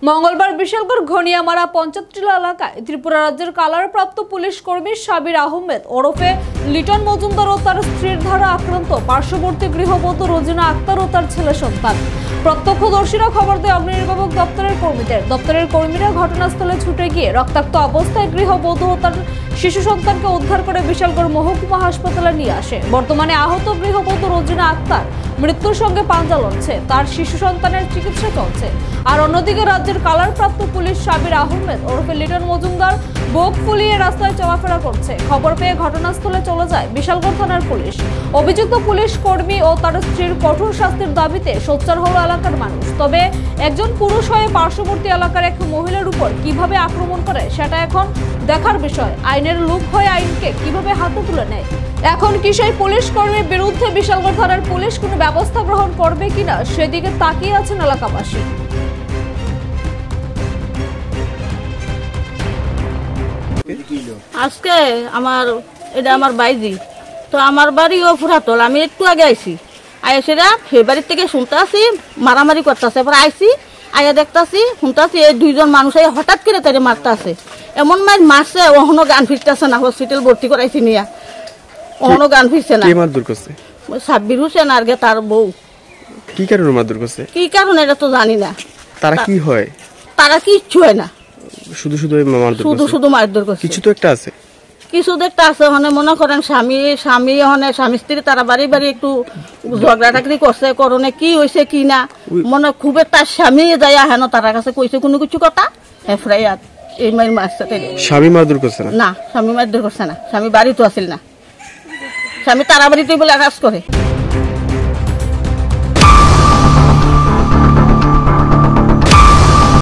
মঙ্গলবার বিশালগড় ঘনিয়ামারা পঞ্চায়েতটিলা এলাকায় ত্রিপুরা রাজ্যের কালারপ্রাপ্ত পুলিশ কর্মী সাবির আহমেদ ওরফে লিটন মজুমদার ও তার স্ত্রীর দ্বারা আক্রান্ত পার্শ্ববর্তী গৃহবধূ রোজিনা আক্তার ও তার ছেলে সন্তান। প্রত্যক্ষদর্শীরা খবর দেয় অগ্নিনির্বাপক দপ্তরের কর্মীরা ঘটনাস্থলে ছুটে গিয়ে রক্তাক্ত অবস্থায় গৃহবধূ ও তার শিশু সন্তানকে উদ্ধার করে বিশালগড় মহকুমা হাসপাতালে নিয়ে আসে। বর্তমানে আহত গৃহবধূ রোজিনা আক্তার মৃত্যুর সঙ্গে পাঞ্জা লড়ছে, তার শিশু সন্তানের চিকিৎসা চলছে। আর অন্যদিকে রাজ্যের কালারপ্রাপ্ত পুলিশ সাবির আহমেদ ওরফে লিটন মজুমদার বুক ফুলিয়ে রাস্তায় চলাফেরা করছে। খবর পেয়ে ঘটনাস্থলে চলে যায় বিশালগড় থানার পুলিশ। অভিযুক্ত পুলিশ কর্মী ও তার স্ত্রীর কঠোর শাস্তির দাবিতে সোচ্চার হলো এলাকার মানুষ। তবে একজন পুরুষ হয়ে পার্শ্ববর্তী এলাকার এক মহিলার উপর কিভাবে আক্রমণ করে সেটা এখন দেখার বিষয়। আইনের লোক হয়ে আইনকে কিভাবে হাতে তুলে নেয়। এখন কি সেই পুলিশ কর্মীর বিরুদ্ধে বিশালগড় থানার পুলিশ কোনো ব্যবস্থা গ্রহণ করবে কিনা সেদিকে তাকিয়ে আছেন এলাকাবাসী। আজকে এটা আমার বাইজি, তো আমার বাড়িও ফুরাতল। আমি একটু আগে আইসি, আইসেরা সেই বাড়ির থেকে শুনতে আসি মারামারি করতেছে। এবার আইসি আইয়া দেখতেছি শুনতেছি এই দুইজন মানুষ হঠাৎ করে তাদের মারতে আছে। এমন মারছে ওখানো গান ফিরতেছে না, হসপিটাল ভর্তি করাইছি নিয়া ওখানো গান ফিরছে না। সাব্বির হোসেন আর তার বউ। কি কারণে মারধর করছে? কি কারণে এটা তো জানি না। তারা কি হয়? তারা কিচ্ছু হয় না, শুধু শুধু মারধর করছে। কিছু তো একটা আছে, কিছু তো একটা আছে। মানে মনে করেন স্বামী স্ত্রী তারা বাড়ি বাড়ি একটু ঝগড়া টাকরি করছে, করণে কি হয়েছে কি না মনে খুব একটা স্বামী যায় হেন তার কাছে কইছে কোনো কিছু কথা হেফরাইয়াত এই মায়ের মারছে। স্বামী মারধর করছে না, স্বামী মারধর করছে না। স্বামী বাড়ি তো আসিল না, স্বামী তারা বাড়িতে বলে কাজ করে।